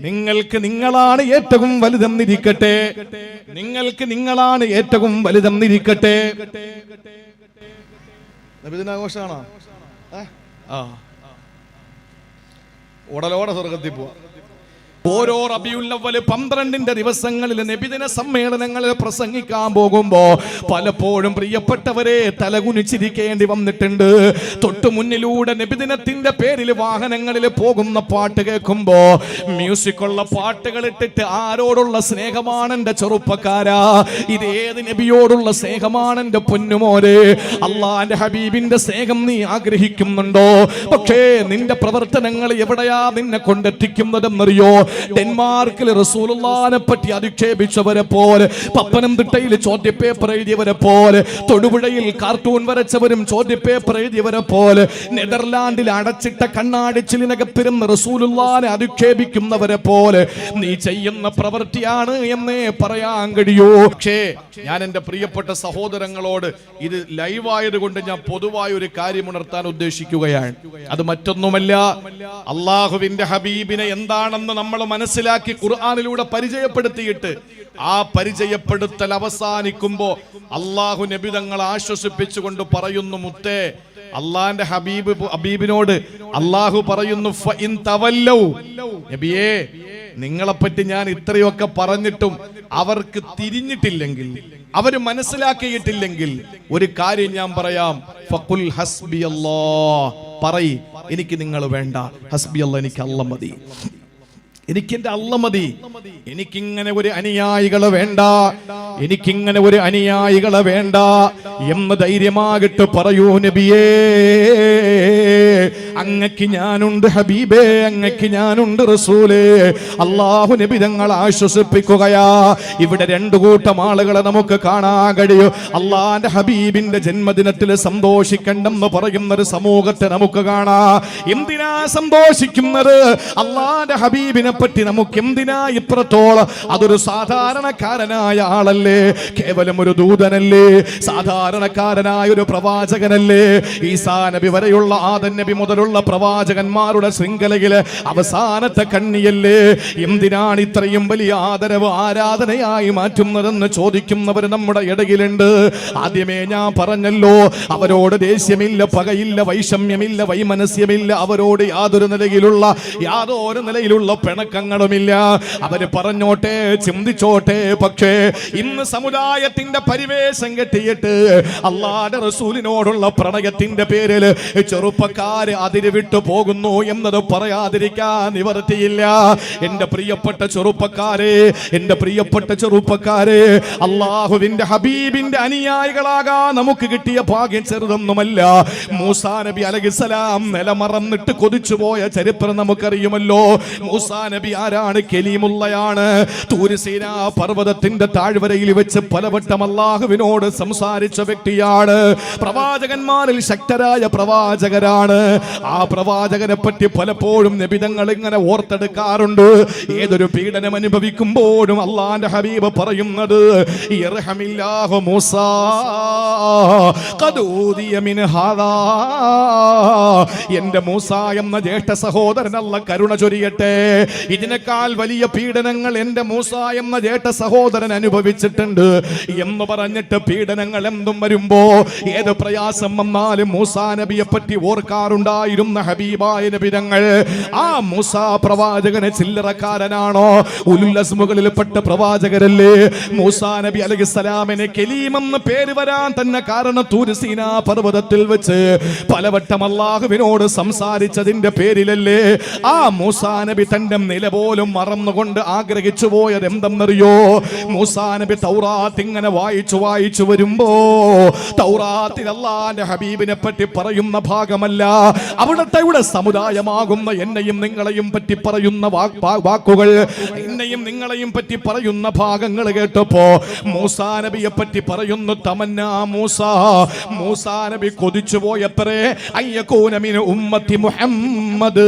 നിങ്ങൾക്ക് നിങ്ങളാണ് ഏറ്റവും വലുതെന്നിരിക്കട്ടെ, നിങ്ങൾക്ക് നിങ്ങളാണ് ഏറ്റവും വലുതെന്നിരിക്കട്ടെ. നബിദിനാഘോഷമാണോ? ഉടലോടെ സ്വർഗത്തിൽ പോവാ. ഓരോ റബീഉൽ അവ്വൽ 12 ദിവസങ്ങളിൽ നബിദിന സമ്മേളനങ്ങളിൽ പ്രസംഗിക്കാൻ പോകുമ്പോ പലപ്പോഴും പ്രിയപ്പെട്ടവരെ തലകുനിച്ചിരിക്കേണ്ടി വന്നിട്ടുണ്ട്. തൊട്ടു മുന്നിലൂടെ നബിദിനത്തിന്റെ പേരിൽ വാഹനങ്ങളിൽ പോകുന്ന പാട്ട് കേൾക്കുമ്പോ മ്യൂസിക്കുള്ള പാട്ടുകൾ ഇട്ടിട്ട് ആരോടുള്ള സ്നേഹമാണ് എന്റെ ചെറുപ്പക്കാരാ, ഇത് ഏത് നബിയോടുള്ള സ്നേഹമാണ് എന്റെ പൊന്നുമോനെ? അള്ളാന്റെ ഹബീബിന്റെ സ്നേഹം നീ ആഗ്രഹിക്കുന്നുണ്ടോ? പക്ഷേ നിന്റെ പ്രവർത്തനങ്ങൾ എവിടെയാ നിന്നെ കൊണ്ടെത്തിക്കുന്നതെന്നറിയോ? ഡെൻമാർക്കിൽ റസൂലുള്ളാഹിനെ പറ്റി അധിക്ഷേപിച്ചവരെ പോലെ, പത്തനംതിട്ടയിൽ ചോദ്യപേപ്പർ എഴുതിയവരെ പോലെ, തൊടുപുഴയിൽ കാർട്ടൂൺ വരച്ചവരും ചോദ്യപേപ്പർ എഴുതിയവരെ പോലെ, നെതർലാൻഡിൽ അടച്ചിട്ട കണ്ണാടിച്ചിലിനകത്തിരുന്ന് റസൂലുള്ളാഹിനെ അധിക്ഷേപിക്കുന്നവരെ പോലെ നീ ചെയ്യുന്ന പ്രവൃത്തിയാണ് എന്നേ പറയാൻ കഴിയൂ. പക്ഷേ ഞാൻ എന്റെ പ്രിയപ്പെട്ട സഹോദരങ്ങളോട് ഇത് ലൈവായത് കൊണ്ട് ഞാൻ പൊതുവായ ഒരു കാര്യം ഉണർത്താൻ ഉദ്ദേശിക്കുകയാണ്. അത് മറ്റൊന്നുമല്ല, അള്ളാഹുവിന്റെ ഹബീബിനെ എന്താണെന്ന് നമ്മൾ മനസ്സിലാക്കി ഖുർആനിലൂടെ പരിചയപ്പെടുത്തിയിട്ട് ആ പരിചയപ്പെടുത്തൽ അവസാനിക്കുമ്പോ അള്ളാഹു നബി തങ്ങളെ ആശ്വസിപ്പിച്ചുകൊണ്ട് പറയുന്നു, മുത്തേ, അള്ളാന്റെ ഹബീബിനോട് അള്ളാഹു പറയുന്നു, ഫഇൻ തവല്ലൗ, നബിയേ, നിങ്ങളെപ്പറ്റി ഞാൻ ഇത്രയൊക്കെ പറഞ്ഞിട്ടും അവർക്ക് തിരിഞ്ഞിട്ടില്ലെങ്കിൽ, അവര് മനസ്സിലാക്കിയിട്ടില്ലെങ്കിൽ ഒരു കാര്യം ഞാൻ പറയാം, ഫഖുൽ ഹസ്ബി അല്ലാഹ്, പറയ്, എനിക്ക് നിങ്ങൾ വേണ്ട, ഹസ്ബി അല്ലാഹ്, എനിക്ക് അല്ലാഹ് മതി, എനിക്കെന്റെ അല്ലാഹ് മതി, എനിക്കിങ്ങനെ ഒരു അനുയായികളെ വേണ്ട, എനിക്കിങ്ങനെ ഒരു അനുയായികളെ വേണ്ട എന്ന് ധൈര്യമാകിട്ട് പറയൂ നബിയേ. അങ്ങക്ക് ഞാനുണ്ട് ഹബീബേ, അങ്ങക്ക് ഞാനുണ്ട് റസൂലേ. അല്ലാഹു നബി തങ്ങളെ ആശ്വസിപ്പിക്കുകയാ. ഇവിടെ രണ്ടു കൂട്ടം ആളുകളെ നമുക്ക് കാണാൻ കഴിയും. അള്ളാന്റെ ഹബീബിന്റെ ജന്മദിനത്തിൽ സന്തോഷിക്കണ്ടെന്ന് പറയുന്ന ഒരു സമൂഹത്തെ നമുക്ക് കാണാം. എന്തിനാ സന്തോഷിക്കുന്നത്? അള്ളാന്റെ ഹബീബിനെ പറ്റി നമുക്ക് എന്തിനാ ഇത്രത്തോളം? അതൊരു സാധാരണക്കാരനായ ആളല്ലേ, കേവലം ഒരു ദൂതനല്ലേ, സാധാരണക്കാരനായ ഒരു പ്രവാചകനല്ലേ. ഈസാ നബി വരെയുള്ള ആദം നബി മുതലുള്ള പ്രവാചകന്മാരുടെ ശൃംഖലയിലെ അവസാനത്തെ കണ്ണിയല്ലേ. എന്തിനാണ് ഇത്രയും വലിയ ആദരവ് ആരാധനയായി മാറ്റുന്നതെന്ന് ചോദിക്കുന്നവർ നമ്മുടെ ഇടയിലുണ്ട്. ആദ്യമേ ഞാൻ പറഞ്ഞല്ലോ, അവരോട് ദേഷ്യമില്ല, പകയില്ല, വൈഷമ്യമില്ല, വൈമനസ്യമില്ല, അവരോട് യാതൊരു നിലയിലുള്ള പിണക്കങ്ങളുമില്ല. അവര് പറഞ്ഞോട്ടെ, ചിന്തിച്ചോട്ടെ. പക്ഷേ ഇന്ന് സമുദായത്തിന്റെ പരിവേഷം കെട്ടിയിട്ട് അല്ലാഹുവിന്റെ റസൂലിനോടുള്ള പ്രണയത്തിന്റെ പേരിൽ ചെറുപ്പക്കാര് അതിര് വിട്ടു പോകുന്നു എന്നത് പറയാതിരിക്കാൻ നിവർത്തിയില്ല. എന്റെ പ്രിയപ്പെട്ട ചെറുപ്പക്കാരെ, അള്ളാഹുവിന്റെ ഹബീബിന്റെ അനുയായികളാകാൻ നമുക്ക് കിട്ടിയ ഭാഗ്യം ചെറുതൊന്നുമല്ല. മൂസാ നബി അലൈഹിസ്സലാം നിലമറന്നിട്ട് കൊതിച്ചുപോയ ചരിത്രം നമുക്കറിയുമല്ലോ. മൂസാ നബി ആരാണ്? കലീമുള്ളയാണ്. തൂർ സീനാ പർവ്വതത്തിന്റെ താഴ്വരയിൽ വെച്ച് പലവട്ടം അള്ളാഹുവിനോട് സംസാരിച്ച വ്യക്തിയാണ്. പ്രവാചകന്മാരിൽ ശക്തരായ പ്രവാചകരാണ്. ആ പ്രവാചകനെ പറ്റി പലപ്പോഴും നബിതങ്ങൾ ഇങ്ങനെ ഓർത്തെടുക്കാറുണ്ട്. ഏതൊരു പീഡനം അനുഭവിക്കുമ്പോഴും അള്ളാന്റെ ഹബീബ് പറയുന്നത്, യർഹമില്ലാഹു മൂസാ ഖദ് ഊദിയ മിൻ ഹാദാ, എന്റെ മൂസ എന്ന ജ്യേഷ്ഠ സഹോദരൻ അല്ലാഹ് കരുണ ചൊരിയട്ടെ. ഇതിനേക്കാൾ വലിയ പീഡനങ്ങൾ എന്റെ മൂസ എന്ന ജ്യേഷ്ഠ സഹോദരൻ അനുഭവിച്ചിട്ടുണ്ട് എന്ന് പറഞ്ഞിട്ട് പീഡനങ്ങൾ എന്തും വരുമ്പോ, ഏത് പ്രയാസം വന്നാലും മൂസാ നബിയെ പറ്റി ഓർക്കാറുണ്ടായിരുന്ന ഹബീബായ നബി തങ്ങൾ. ആ മൂസാ പ്രവാചകനെ ചില്ലറക്കാരനാണോ? ഉലുൽ അസ്മുകളിൽപ്പെട്ട പ്രവാചകരല്ലേ. മൂസാ നബി അലൈഹിസ്സലാമിനെ കലീം എന്ന് പേര് വരാൻ തന്നെ കാരണം തൂർ സീനാ പർവ്വതത്തിൽ വെച്ച് പലവട്ടം അല്ലാഹുവിനോട് സംസാരിച്ചതിന്റെ പേരിലല്ലേ. ആ മൂസാ നബി തന്റെ നില പോലും മറന്നുകൊണ്ട് ആഗ്രഹിച്ചു പോയത് എന്തെന്നറിയോ? മൂസാ നബി തൗറാത്ത് ഇങ്ങനെ വായിച്ചു വരുമ്പോ തൗറാത്തിൽ അല്ലാഹുവിന്റെ ഹബീബിനെ പറ്റി പറയുന്ന ഭാഗമല്ല, അവിടുത്തെ സമുദായമാകുന്ന എന്നെയും നിങ്ങളെയും പറ്റി പറയുന്ന വാക്കുകൾ, എന്നെയും നിങ്ങളെയും പറ്റി പറയുന്ന ഭാഗങ്ങൾ കേട്ടപ്പോ മൂസാ നബിയെ പറ്റി പറയുന്നു, തമന്ന മൂസാ നബി കൊതിച്ചു പോയത്രേ, അയ്യകൂന മിൻ ഉമ്മത്തി മുഹമ്മദ്,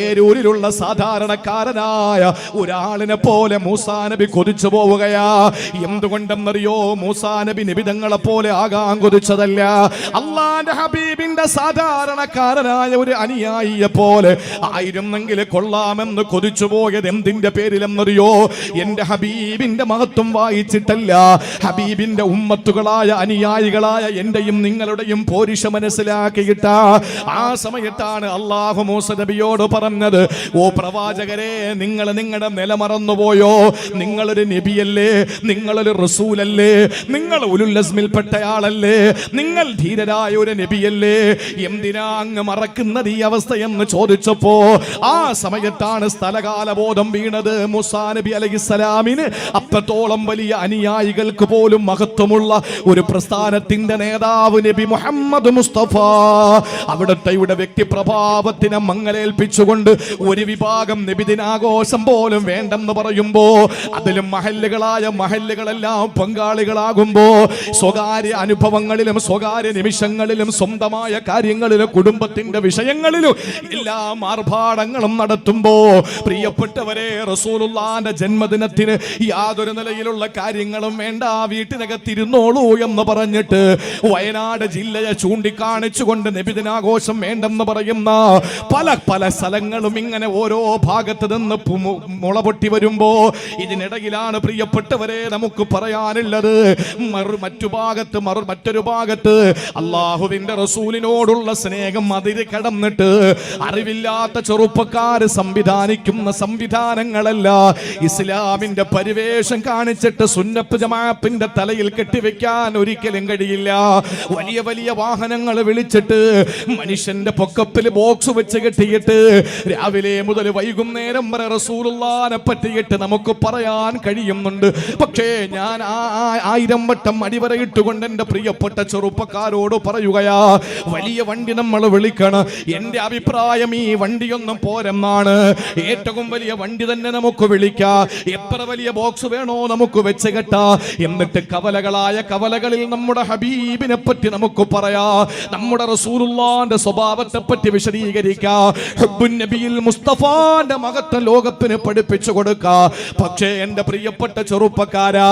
ഏരൂരിലുള്ള സാധാരണക്കാരനായ ഒരാളിനെ പോലെ മൂസാ നബി കൊതിച്ചു പോവുകയാ. എന്തുകൊണ്ടെന്നറിയോ? മൂസാ നബി നിബിതങ്ങളെ പോലെ ആകാൻ കൊതിച്ചതല്ല, അള്ളാന്റെ ഹബീബിന്റെ സാധാരണക്കാരൻ സാധാരണനായ ഒരു അനുയായിയെ പോലെ ആയിരുന്നെങ്കിൽ കൊള്ളാമെന്ന് കൊതിച്ചു പോയത് എന്തിന്റെ പേരിലെന്നറിയോ? എന്റെ ഹബീബിന്റെ മഹത്വം വായിച്ചിട്ടല്ല, ഹബീബിന്റെ ഉമ്മത്തുകളായ അനുയായികളായ എന്റെയും നിങ്ങളുടെയും പോരിശ മനസ്സിലാക്കിയിട്ട ആ സമയത്താണ് അല്ലാഹു മൂസ നബിയോട് പറഞ്ഞത്, ഓ പ്രവാചകരെ, നിങ്ങൾ നിങ്ങളുടെ നില മറന്നുപോയോ? നിങ്ങളൊരു നബിയല്ലേ, നിങ്ങളൊരു റസൂലല്ലേ, നിങ്ങൾ ഉലുൽ അസ്മിൽപ്പെട്ടയാളല്ലേ, നിങ്ങൾ ധീരരായ ഒരു നബിയല്ലേ, എന്തിനാ അങ്ങ് മറക്കുന്നത് ഈ അവസ്ഥയെന്ന് ചോദിച്ചപ്പോ ആ സമയത്താണ് സ്ഥലകാലബോധം വീണത്. മൂസാ നബി അലൈഹിസ്സലാമിന് അത്രത്തോളം വലിയ അനുയായികൾക്ക് പോലും മഹത്വമുള്ള ഒരു പ്രസ്ഥാനത്തിന്റെ നേതാവ് നബി മുഹമ്മദ് മുസ്തഫ, അവിടുത്തെ വ്യക്തിപ്രഭാവത്തിനെ മങ്ങലേൽപ്പിച്ചുകൊണ്ട് ഒരു വിഭാഗം നബിദിനാഘോഷം പോലും വേണ്ടെന്ന് പറയുമ്പോ അതിലും മഹല്ലുകളെല്ലാം പങ്കാളികളാകുമ്പോ സ്വകാര്യ അനുഭവങ്ങളിലും സ്വകാര്യ നിമിഷങ്ങളിലും സ്വന്തമായ കാര്യങ്ങളിലും കുടുംബത്തിന്റെ വിഷയങ്ങളിലും എല്ലാം ആർഭാടങ്ങളും നടത്തുമ്പോ പ്രിയപ്പെട്ടവരെ, റസൂലുള്ളാന്റെ ജന്മദിനത്തിന് യാതൊരു നിലയിലുള്ള കാര്യങ്ങളും വേണ്ട, വീട്ടിനകത്തിരുന്നോളൂ എന്ന് പറഞ്ഞിട്ട് വയനാട് ജില്ലയെ ചൂണ്ടിക്കാണിച്ചുകൊണ്ട് നബിദിനാഘോഷം വേണ്ടെന്ന് പറയുന്ന പല സ്ഥലങ്ങളും ഇങ്ങനെ ഓരോ ഭാഗത്ത് നിന്ന് മുളപൊട്ടി വരുമ്പോ ഇതിനിടയിലാണ് പ്രിയപ്പെട്ടവരെ നമുക്ക് പറയാനുള്ളത്, മറ്റൊരു ഭാഗത്ത് അള്ളാഹുവിന്റെ റസൂലിനോടുള്ള സ്നേഹം അതിര് കടന്നിട്ട് അറിവില്ലാത്ത ചെറുപ്പക്കാര് സംവിധാനിക്കുന്ന സംവിധാനങ്ങളല്ല, ഇസ്ലാമിന്റെ പരിവേഷം കാണിച്ചിട്ട് സുന്നത്ത് ജമാഅത്തിന്റെ തലയിൽ കെട്ടിവെക്കാൻ ഒരിക്കലും കഴിയില്ല. വലിയ വലിയ വാഹനങ്ങൾ വിളിച്ചിട്ട് മനുഷ്യന്റെ പൊക്കപ്പിൽ ബോക്സ് വെച്ച് കെട്ടിയിട്ട് രാവിലെ മുതൽ വൈകുന്നേരം വരെ റസൂലുള്ളാഹിനെ പറ്റിയിട്ട് നമുക്ക് പറയാൻ കഴിയുന്നുണ്ട്. പക്ഷേ ഞാൻ 1000 വട്ടം അടിവരയിട്ടുകൊണ്ട് എന്റെ പ്രിയപ്പെട്ട ചെറുപ്പക്കാരോട് പറയുകയാ, വലിയ വണ്ടി നമ്മൾ വിളിക്കണം. എന്റെ അഭിപ്രായം ഈ വണ്ടിയൊന്നും പോരെന്നാണ്. ഏറ്റവും വലിയ വണ്ടി തന്നെ നമുക്ക് വിളിക്കാം, എത്ര വലിയ ബോക്സ് വേണോ നമുക്ക് വെച്ച് കെട്ടാ. എന്നിട്ട് കവലകളിൽ നമ്മുടെ ഹബീബിനെ പറ്റി നമുക്ക് പറയാ, നമ്മുടെ റസൂലുള്ളാഹിന്റെ സ്വഭാവത്തെ പറ്റി വിശദീകരിക്കാം, ഹുബ്ബുൻ നബിയിൽ മുസ്തഫാന്റെ മഹത്വം ലോകത്തിന് പഠിപ്പിച്ചു കൊടുക്കുക. പക്ഷേ എന്റെ പ്രിയപ്പെട്ട ചെറുപ്പക്കാരാ,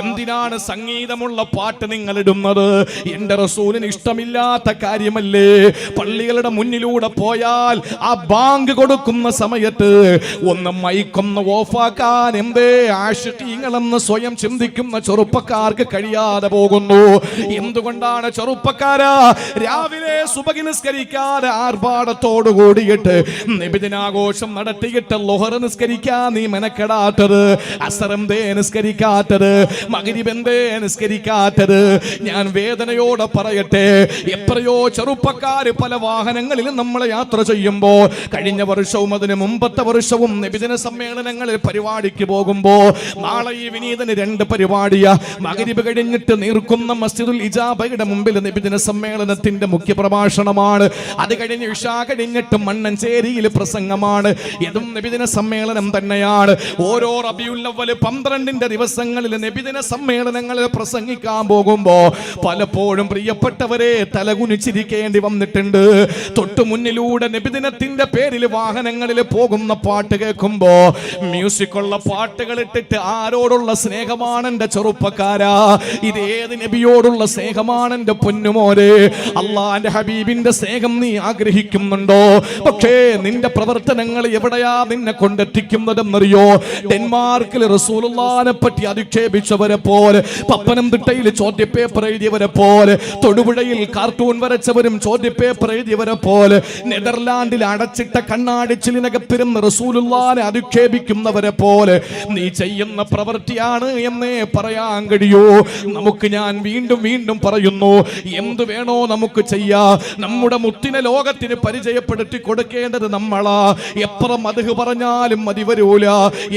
എന്തിനാണ് സംഗീതമുള്ള പാട്ട് നിങ്ങൾ ഇടുന്നത്? എന്റെ റസൂലിന് ഇഷ്ടമില്ലാത്ത കാര്യമല്ലേ? പള്ളികളുടെ മുന്നിലൂടെ പോയാൽ ആ ബാങ്ക് കൊടുക്കുന്ന സമയത്ത് ഒന്ന് മൈക്കൊന്ന് ഓഫാക്കാൻ എന്തേ ആശിഖീങ്ങളെന്ന് സ്വയം ചിന്തിക്കുന്ന ചെറുപ്പക്കാർക്ക് കഴിയാതെ പോകുന്നു. എന്തുകൊണ്ടാണ് ചെറുപ്പക്കാരാ രാവിലെ സുബഹി നിസ്കരിക്കാതെ ആർഭാടത്തോട് കൂടിയിട്ട് നബിദിനാഘോഷം നടത്തിയിട്ട് ളുഹർ നിസ്കരിക്കാൻ നീ മെനക്കെടാത്തത്? അസർ എന്തേ നിസ്കരിക്കാത്തത്? മഗ്രിബ് എന്തേ നിസ്കരിക്കാത്തത്? ഞാൻ വേദനയോടെ പറയട്ടെ, എത്രയോ ചെറുപ്പക്കാര് പല വാഹനങ്ങളിലും നമ്മൾ യാത്ര ചെയ്യുമ്പോ, കഴിഞ്ഞ വർഷവും അതിന് മുമ്പത്തെ വർഷവും നബിദിന സമ്മേളനങ്ങളിൽ പരിപാടിക്ക് പോകുമ്പോ, നാളെ ഈ വിനീതന് 2 പരിപാടിയാ. മഗ്രിബ് കഴിഞ്ഞിട്ട് നീർക്കുന്ന മസ്ജിദുൽ ഇജാബയുടെ മുമ്പിൽ നബിദിന സമ്മേളനത്തിന്റെ മുഖ്യ പ്രഭാഷണമാണ്. അത് കഴിഞ്ഞ് ഇശാ കഴിഞ്ഞിട്ട് മണ്ണഞ്ചേരിയിൽ പ്രസംഗമാണ്. ഇതും നബിദിന സമ്മേളനം തന്നെയാണ്. ഓരോ റബീഉൽ അവ്വൽ 12ന്റെ ദിവസങ്ങളിൽ നബിദിന സമ്മേളനങ്ങളിൽ പ്രസംഗിക്കാൻ പോകുമ്പോ പലപ്പോഴും പ്രിയപ്പെട്ടവരെ തലകുനിച്ചിരിക്കേണ്ടി വന്നിട്ടുണ്ട്. തൊട്ടു മുന്നിലൂടെ നബിദിനത്തിന്റെ പേരിൽ വാഹനങ്ങളിൽ പോകുന്ന പാട്ട് കേൾക്കുമ്പോ മ്യൂസിക്കുള്ള പാട്ടുകൾ ഇട്ടിട്ട് ആരോടുള്ള സ്നേഹമാണ് എന്റെ ചെറുപ്പക്കാരാ? ഇത് ഏത് നബിയോടുള്ള സ്നേഹമാണ് എന്റെ പൊന്നുമോനെ? അള്ളാന്റെ ഹബീബിന്റെ സ്നേഹം നീ ആഗ്രഹിക്കുന്നുണ്ടോ? പക്ഷേ നിന്റെ പ്രവർത്തനങ്ങൾ എവിടെയാ നിന്നെ കൊണ്ടെത്തിക്കുന്നതെന്നറിയോ? ഡെൻമാർക്കിൽ റസൂലുള്ളാഹിനെ പറ്റി അധിക്ഷേപിച്ചവരെ പോലെ, പത്തനംതിട്ടയിൽ ചോദ്യപേപ്പർ എഴുതിയവരെ പോലെ, തൊടുപുഴയിൽ കാർട്ടൂൺ വരച്ചവരും ചോദ്യപേപ്പർ എഴുതിയവരെ പോലെ, നെതർലാൻഡിൽ അടച്ചിട്ട കണ്ണാടിച്ചിലിനകത്തിരുന്ന് റസൂലുള്ളാഹിനെ അധിക്ഷേപിക്കുന്നവരെ പോലെ നീ ചെയ്യുന്ന പ്രവൃത്തിയാണ് എന്നേ പറയാൻ കഴിയൂ. നമുക്ക് ഞാൻ വീണ്ടും പറയുന്നു, എന്ത് വേണോ നമുക്ക് ചെയ്യാ. നമ്മുടെ മുത്തിനെ ലോകത്തിന് പരിചയപ്പെടുത്തി കൊടുക്കേണ്ടത് നമ്മളാ. എത്ര മദ്ഹ് പറഞ്ഞാലും മതി വരൂല,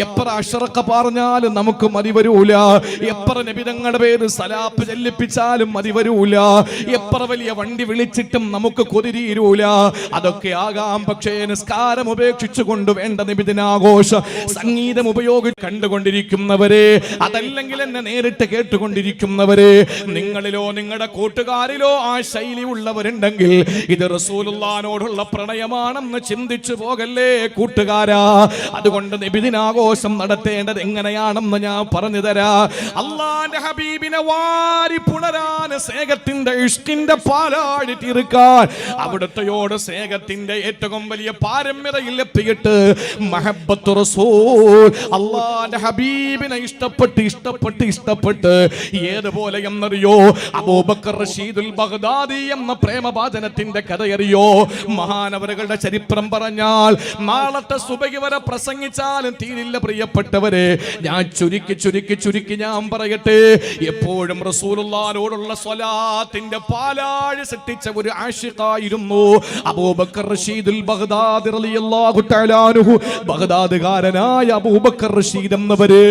എത്ര അഷ്റഖ പറഞ്ഞാലും നമുക്ക് മതി വരൂല, എത്ര നബിതങ്ങളുടെ പേര് സലാപ്പ് ചെല്ലിപ്പിച്ചാലും മതി വരൂല, എത്ര വലിയ വണ്ടി വിളിച്ചിട്ടും നമുക്ക് കൊതിരീരൂല. അതൊക്കെ ആകാം, പക്ഷേ നിസ്കാരം ഉപേക്ഷിച്ചു കൊണ്ട് വേണ്ട നബിദിനാഘോഷ സംഗീതം ഉപയോഗിച്ച് കണ്ടുകൊണ്ടിരിക്കുന്നവരെ, അതല്ലെങ്കിൽ എന്നെ നേരിട്ട് കേട്ടുകൊണ്ടിരിക്കുന്നവരെ, നിങ്ങളിലോ നിങ്ങളുടെ കൂട്ടുകാരിലോ ആ ശൈലി ഉള്ളവരുണ്ടെങ്കിൽ ഇത് റസൂലുള്ളാഹിനോടുള്ള പ്രണയമാണെന്ന് ചിന്തിച്ചു പോകല്ലേ കൂട്ടുകാരാ. അതുകൊണ്ട് നബിദിനാഘോഷം നടത്തേണ്ടത് എങ്ങനെയാണെന്ന് ഞാൻ പറഞ്ഞു തരാ. അള്ളാന്റെ ഹബീബിനെ വാരി പുണരാൻ, സ്നേഹത്തിന്റെ ഇഷ്കിന്റെ പാലാടി തീർക്കാൻ, അവിടുത്തെയോട് സ്നേഹത്തിന്റെ ഏറ്റവും വലിയ പാരമ്യതയിൽ എത്തിയിട്ട് മഹബ്ബത്തു റസൂൽ അല്ലാഹുവിന്റെ ഹബീബിനെ ഇഷ്ടപ്പെട്ട് ഏതുപോലെ എന്നറിയോ? അബൂബക്കർ റഷീദുൽ ബഗ്ദാദി എന്ന പ്രേമഭാജനത്തിന്റെ കഥയറിയോ? മഹാനവറുകളുടെ ചരിത്രം പറഞ്ഞാൽ നാളത്തെ സുബഹി വരെ പ്രസംഗിച്ചാലും തീരില്ല പ്രിയപ്പെട്ടവരെ. ഞാൻ ചുരുക്കി ഞാൻ പറയട്ടെ. എപ്പോഴും റസൂലുള്ളാഹിനോടുള്ള സ്വലാത്തിന്റെ പാലാഴി സൃഷ്ടിച്ച ഒരു ആശിഖായിരുന്നു അബൂബക്കർ റഷീദുൽ ബഗ്ദാദി റളിയല്ലാഹു തആല അൻഹു. ബഗ്ദാദുകാരനായ അബൂബക്കർ റഷീദ് എന്നവര്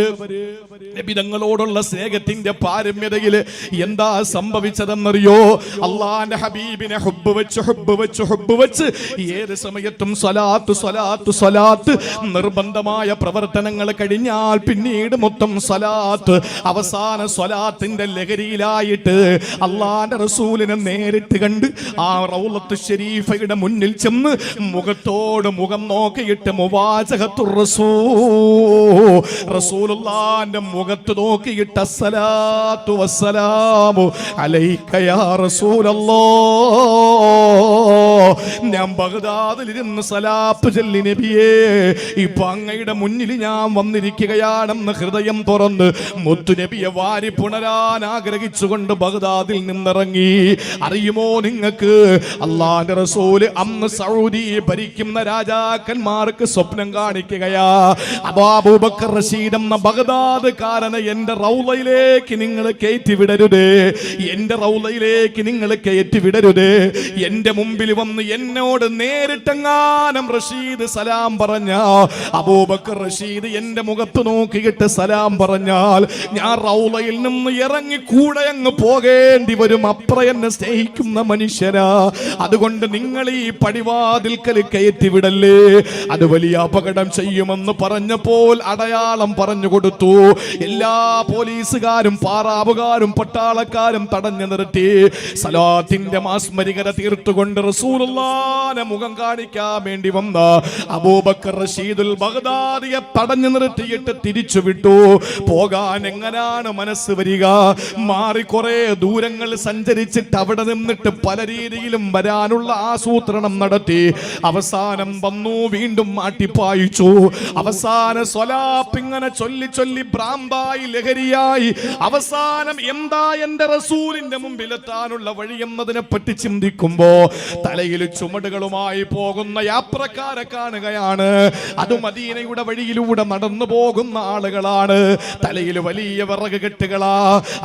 നബിതങ്ങളോടുള്ള സ്നേഹത്തിന്റെ പാരമ്യതയിൽ എന്താ സംഭവിച്ചതെന്നറിയോ? അള്ളാന്റെ ഹബീബിനെ ഹുബ്ബ് വെച്ച് ഏത് സമയത്തും സ്വലാത്ത് നിർബന്ധമായ പ്രവർത്തനങ്ങൾ കഴിഞ്ഞാൽ പിന്നീട് മൊത്തം സ്വലാത്ത്. അവസാന സ്വലാത്തിന്റെ ലഹരിയിലായിട്ട് അള്ളാന്റെ റസൂലിനെ നേരിട്ട് കണ്ട് ആ റൗളത്ത് ശരീഫയുടെ മുന്നിൽ ചെന്ന് മുഖത്തോട് മുഖം നോക്കിയിട്ട് മുവാജഹത്തുർ റസൂലുള്ളാന്റെ മുഖത്ത് നോക്കിയിട്ട് അസ്സലാത്തു വസ്സലാമു അലൈക യാ റസൂലല്ലാഹ്, ഞാൻ ബഗ്ദാദിലിരുന്ന് സലാത്ത് ചൊല്ലി നബിയേ, ഇപ്പൊ അങ്ങയുടെ മുന്നിൽ ഞാൻ വന്നിരിക്കുകയാണെന്ന് ഹൃദയം തുറന്ന് മുത്തു നബിയെ വാരി പുണരാൻ ആഗ്രഹിച്ചുകൊണ്ട് ബഗ്ദാദിൽ നിന്നിറങ്ങി. അറിയുമോ നിങ്ങൾക്ക്, അള്ളാന്റെ റസൂല് അന്ന് സൗദി ഭരിക്കുന്ന രാജാക്കന്മാർക്ക് സ്വപ്നം കാണിക്കുകയാ. അബൂബക്കർ റഷീദ് എന്ന ബഗ്ദാദ്കാരനെ എന്റെ റൗളയിലേക്ക് നിങ്ങൾ കയറ്റിവിടരുതേ, എന്റെ റൗളയിലേക്ക് നിങ്ങൾ കയറ്റിവിടരുതേ. എന്റെ മുമ്പിൽ വന്ന് എന്നോട് നേരിട്ടെങ്ങാനും റഷീദ് സലാം പറഞ്ഞ അബൂബക്കർ റഷീദ് എന്റെ മുഖത്ത് നോക്കിയിട്ട് സലാം പറഞ്ഞാൽ ഞാൻ റൗളയിൽ നിന്ന് ഇറങ്ങി കൂടെ അങ്ങ് പോകേണ്ടി വരും. അത്ര എന്നെ സ്നേഹിക്കുന്ന മനുഷ്യരാ. അതുകൊണ്ട് നിങ്ങൾ ഈ പടിവാതിൽക്കൽ കയറ്റിവിടല്ലേ, അത് വലിയ അപകടം ചെയ്യുമെന്ന് പറഞ്ഞപ്പോൾ അടയാളം പറഞ്ഞു കൊടുത്തു. എല്ലാ പോലീസുകാരും പാറാവുകാരും പട്ടാളക്കാരും തടഞ്ഞു നിർത്തി. സലാത്തിന്റെ മാസ്മരികത തീർത്തുകൊണ്ട് റസൂലുള്ളാഹിനെ മുഖം കാണിക്കാൻ വേണ്ടി വന്ന അബൂബക്കർ റഷീദുൽ ബഗ്ദാദിയെ തടഞ്ഞു നിർത്തിയിട്ട് തിരിച്ചു വിട്ടു. പോകാൻ എങ്ങനാണ് മനസ്സ് വരിക? മാറി കുറെ ദൂരങ്ങൾ സഞ്ചരിച്ചിട്ട് അവിടെ നിന്നിട്ട് പല രീതിയിലും വരാനുള്ള ആസൂത്രണം നടത്തി. അവസാനം വന്നു, വീണ്ടും മാട്ടിപ്പായിച്ചു. അവസാന സ്വലാത്ത് ഇങ്ങനെ ചൊല്ലി ഭ്രാന്തായി ലഹരിയായി അവസാനം എന്താ എന്റെ റസൂലിന്റെ മുമ്പിലെത്താനുള്ള വഴി എന്നതിനെ പറ്റി ചിന്തിക്കുമ്പോ തലയിൽ ചുമടുകളുമായി പോകുന്ന യാത്രക്കാരെ കാണുകയാണ്. അത് മദീനയുടെ വഴിയിലൂടെ നടന്നു പോകുന്ന ആളുകളാണ്. തലയിൽ വലിയ വിറക് കെട്ടുകളാ.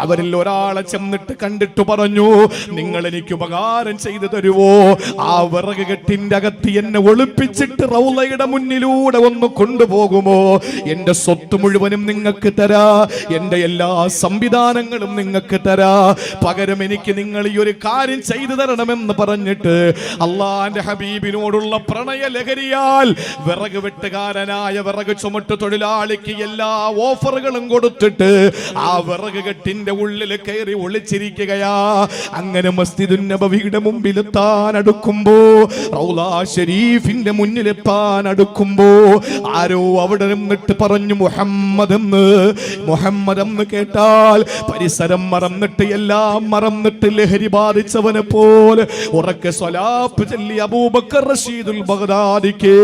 അവരിൽ ഒരാളെ ചെന്നിട്ട് കണ്ടിട്ട് പറഞ്ഞു, നിങ്ങൾ എനിക്ക് ഉപകാരം ചെയ്തു തരുവോ? ആ വിറക് കെട്ടിന്റെ അകത്ത് എന്നെ ഒളിപ്പിച്ചിട്ട് റൗളയുടെ മുന്നിലൂടെ ഒന്ന് കൊണ്ടുപോകുമോ? എന്റെ സ്വത്ത് മുഴുവനും നിങ്ങൾക്ക് തരാ, എന്റെ എല്ലാ സംവിധാനങ്ങളും നിങ്ങൾക്ക് തരാ, പകരം എനിക്ക് നിങ്ങൾ ഈ ഒരു കാര്യം ചെയ്തു തരണമെന്ന് പറഞ്ഞിട്ട് അള്ളാന്റെ ഹബീബിനോടുള്ള പ്രണയ ലഹരിയാൽ വിറക് വെട്ടുകാരനായ വിറക് ചുമട്ട് തൊഴിലാളിക്ക് എല്ലാ ഓഫറുകളും കൊടുത്തിട്ട് ആ വിറക് കെട്ടിന്റെ ഉള്ളിൽ കയറി ഒളിച്ചിരിക്കുകയാ. അങ്ങനെ മസ്ജിദുൻ നബവിയുടെ മുമ്പിലെത്താൻ അടുക്കുമ്പോ, റൗള ഷരീഫിന്റെ മുന്നിലെത്താൻ അടുക്കുമ്പോ ആരോ അവിടെ നിന്നിട്ട് പറഞ്ഞു മുഹമ്മദ് എന്ന് കേട്ടാൽ പരിസരം മറന്നിട്ട് എല്ലാം മറന്നിട്ട് ലഹരി ബാധിച്ചവനെ പോലെ ഉറക്കെ സ്വലാത്ത് ചൊല്ലി അബൂബക്കർ റഷീദുൽ ബഗ്ദാദിക്ക്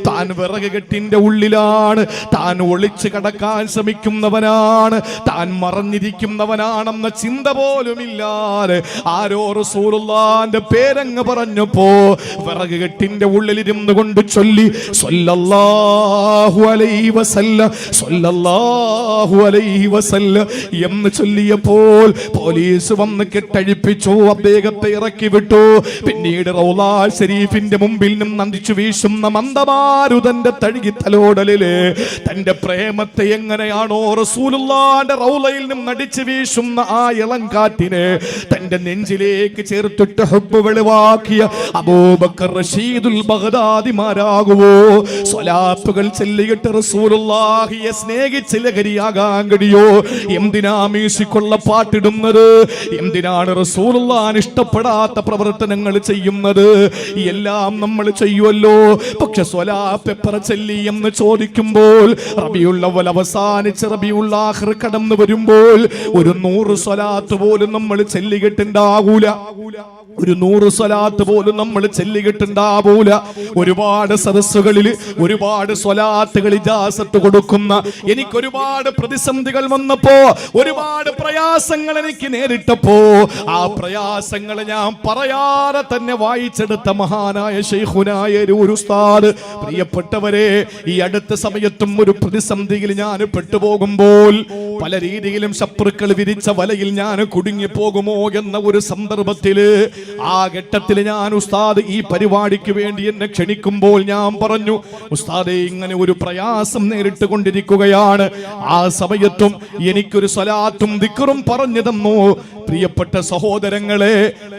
താൻ വിറക് കെട്ടിന്റെ ഉള്ളിലാണ്, താൻ ഒളിച്ചു കടക്കാൻ ശ്രമിക്കുന്നവനാണ്, താൻ മറഞ്ഞിരിക്കുന്നവനാണെന്ന ചിന്ത പോലും ഇല്ലാതെ ആരോ റസൂലുള്ളാഹിന്റെ പേരങ്ങ് പറഞ്ഞപ്പോ വിറക് കെട്ടിന്റെ ഉള്ളിലിരുന്ന് കൊണ്ട് ചൊല്ലി സ്വല്ലല്ലാഹു അലൈഹി വസല്ലം, സ്വല്ലല്ലാഹു അലൈഹി വസല്ലം എന്ന് ചൊല്ലിയപ്പോൾ പോലീസ് വന്ന് കെട്ടഴിപ്പിച്ചു, അദ്ദേഹത്തെ ഇറക്കി വിട്ടു. പിന്നീട് റൗള ഷരീഫിന്റെ മുമ്പിൽ നിന്ന് അന്തിച്ചു വീശുന്ന മന്ദമാരുതന്റെ തഴുകി തലോടലില് തന്റെ പ്രേമത്തെ എങ്ങനെയാണോ റസൂലുള്ളാഹിന്റെ റൗളയിൽ നിന്ന് അടിച്ചു വീശുന്ന ആ ഇളം കാറ്റിനെ തന്റെ നെഞ്ചിലേക്ക് ചേർത്തിട്ട് ഹുബ്ബ് വെളിവാക്കിയ അബൂബക്കർ റഷീദുൽ ബഗ്ദാദിമാരാകുവോ? സ്വലാത്തുകൾ ചൊല്ലിയിട്ട് റസൂലുള്ളാഹിയെ സ്നേഹിച്ച് ലഹരിയാകാൻ കഴിയോ? എന്തിനാ മ്യൂസിക്കുള്ള പാട്ടിടുന്നത്? എന്തിനാണ് റസൂലുള്ളാഹിനെ ഇഷ്ടപ്പെടാത്ത പ്രവർത്തനങ്ങൾ ചെയ്യുന്നത്? എല്ലാം നമ്മൾ ചെയ്യുമല്ലോ, പക്ഷെ സ്വലാത്ത് എത്ര ചൊല്ലി എന്ന് ചോദിക്കുമ്പോൾ റബീഉൽ അവ്വൽ അവസാനിച്ച് റബീഉൽ ആഖിർ കടന്നു വരുമ്പോൾ ഒരു 100 സ്വലാത്ത് പോലും നമ്മൾ ചൊല്ലിയിട്ടുണ്ടാകൂല. ഒരു 100 സ്വലാത്ത് സ്വലാത്ത് പോലും നമ്മൾ ചെല്ലിയിട്ടുണ്ടാവൂല. ഒരുപാട് സദസ്സുകളിൽ ഒരുപാട് സ്വലാത്തുകൾ ഇജാസത്ത് കൊടുക്കുന്ന, എനിക്ക് ഒരുപാട് പ്രതിസന്ധികൾ വന്നപ്പോ, ഒരുപാട് പ്രയാസങ്ങൾ എനിക്ക് നേരിട്ടപ്പോ, ആ പ്രയാസങ്ങൾ ഞാൻ പറയാതെ തന്നെ വായിച്ചെടുത്ത മഹാനായ ശൈഖുനായ ഒരു ഉസ്താദ്. പ്രിയപ്പെട്ടവരെ, ഈ അടുത്ത സമയത്തും ഒരു പ്രതിസന്ധിയിൽ ഞാൻ പെട്ടുപോകുമ്പോൾ, പല രീതിയിലും ശത്രുക്കൾ വിരിച്ച വലയിൽ ഞാൻ കുടുങ്ങി പോകുമോ എന്ന ഒരു സന്ദർഭത്തില്, ആ ഘട്ടത്തിൽ ഞാൻ ഉസ്താദ് ഈ പരിപാടിക്ക് വേണ്ടി എന്നെ ക്ഷണിക്കുമ്പോൾ ഞാൻ പറഞ്ഞു, ഉസ്താദേ ഇങ്ങനെ ഒരു പ്രയാസം നേരിട്ട് കൊണ്ടിരിക്കുകയാണ്. ആ സമയത്തും എനിക്കൊരു സ്വലാത്തും ദിക്റും പറഞ്ഞു തന്നു. പ്രിയപ്പെട്ട സഹോദരങ്ങളെ,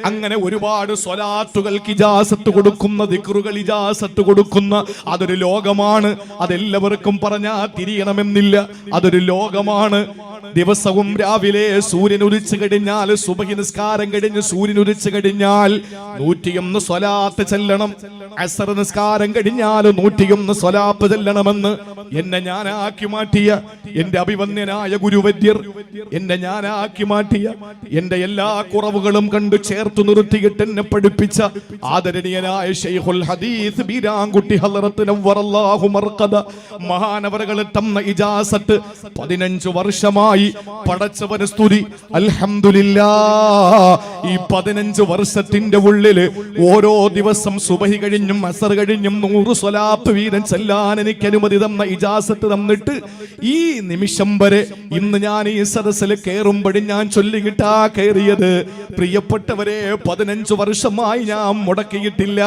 അങ്ങനെ ഒരുപാട് സ്വലാത്തുകൾക്ക് ഇജാസത്ത് കൊടുക്കുന്ന, ദിക്റുകൾ ഇജാസത്ത് കൊടുക്കുന്ന അതൊരു ലോകമാണ്. അതെല്ലാവർക്കും പറഞ്ഞാൽ തിരിയണമെന്നില്ല. അതൊരു ലോകമാണ്. ദിവസവും രാവിലെ സൂര്യൻ ഉദിച്ചു കഴിഞ്ഞാൽ, സുബഹി നിസ്കാരം കഴിഞ്ഞ് സൂര്യൻ ഉദിച്ചു കഴിഞ്ഞാൽ 101 സ്വലാത്ത് ചെല്ലണം. അസർ നിസ്കാരം കഴിഞ്ഞാൽ 101 സ്വലാത്ത് ചെല്ലണമെന്ന് എന്നെ ഞാനാക്കി മാറ്റിയ എന്റെ അഭിവന്യനായ ഗുരുവര്യർ, എന്നെ ഞാനാക്കി മാറ്റിയ, എന്റെ എല്ലാ കുറവുകളും കണ്ടു ചേർത്തു നിർത്തിയിട്ട് എന്നെ പഠിപ്പിച്ച ആദരണീയനായ ശൈഖുൽ ഹദീസ് ബീരാൻകുട്ടി ഹളറത്ത് നവ്വറല്ലാഹു മർഖദ മഹാനവറുകൾ തന്ന ഇജാസത്ത് 15 വർഷമായി. പടച്ചവന് സ്തുതി, അൽഹംദുലില്ലാഹ്. ഈ 15 വർഷത്തിന്റെ ഉള്ളില് ഓരോ ദിവസം സുബഹി കഴിഞ്ഞും അസർ കഴിഞ്ഞും 100 സ്വലാത്ത് വീതം ചെല്ലാൻ എനിക്ക് അനുമതി തന്ന, ഇജാസത്ത് തന്നിട്ട് ഈ നിമിഷം വരെ, ഇന്ന് ഞാൻ ഈ സദസ്സിൽ കയറുമ്പോഴും ഞാൻ ചൊല്ലിക്കിട്ടാ കയറിയത്. പ്രിയപ്പെട്ടവരെ, 15 വർഷമായി ഞാൻ മുടക്കിയിട്ടില്ല.